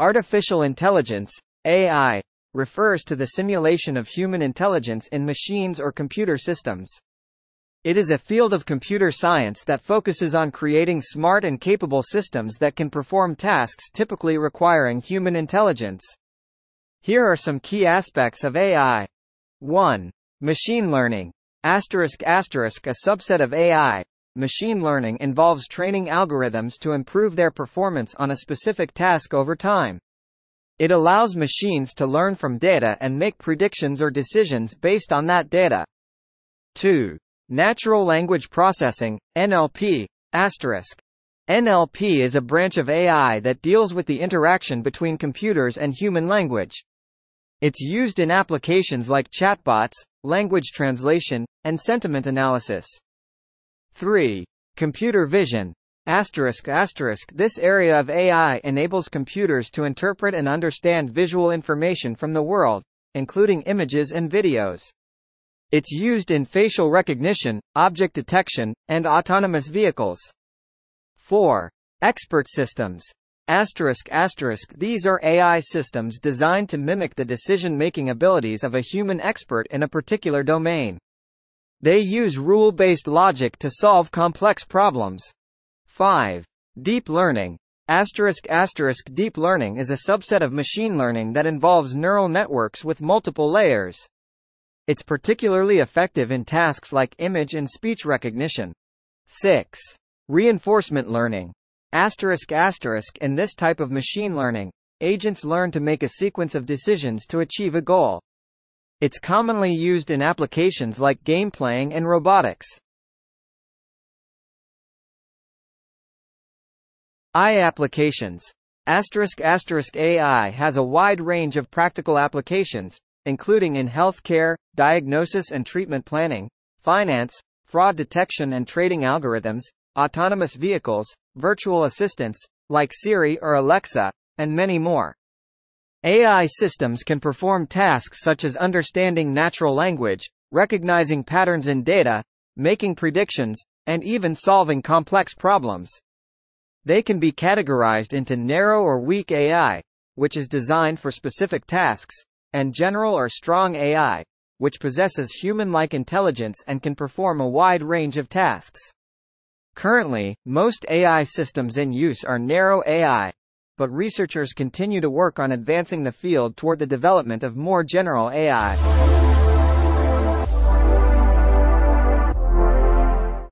Artificial intelligence, AI, refers to the simulation of human intelligence in machines or computer systems. It is a field of computer science that focuses on creating smart and capable systems that can perform tasks typically requiring human intelligence. Here are some key aspects of AI. 1. Machine learning. ****, a subset of AI. Machine learning involves training algorithms to improve their performance on a specific task over time. It allows machines to learn from data and make predictions or decisions based on that data. 2. Natural language processing, NLP, ***. NLP is a branch of AI that deals with the interaction between computers and human language. It's used in applications like chatbots, language translation, and sentiment analysis. 3. Computer vision. ****. This area of AI enables computers to interpret and understand visual information from the world, including images and videos. It's used in facial recognition, object detection, and autonomous vehicles. 4. Expert systems. ****. These are AI systems designed to mimic the decision-making abilities of a human expert in a particular domain. They use rule-based logic to solve complex problems. 5. Deep learning. ****. Deep learning is a subset of machine learning that involves neural networks with multiple layers. It's particularly effective in tasks like image and speech recognition. 6. Reinforcement learning. ****. In this type of machine learning, agents learn to make a sequence of decisions to achieve a goal. It's commonly used in applications like game playing and robotics. AI applications. AI has a wide range of practical applications, including in healthcare, diagnosis and treatment planning, finance, fraud detection and trading algorithms, autonomous vehicles, virtual assistants, like Siri or Alexa, and many more. AI systems can perform tasks such as understanding natural language, recognizing patterns in data, making predictions, and even solving complex problems. They can be categorized into narrow or weak AI, which is designed for specific tasks, and general or strong AI, which possesses human-like intelligence and can perform a wide range of tasks. Currently, most AI systems in use are narrow AI, but researchers continue to work on advancing the field toward the development of more general AI.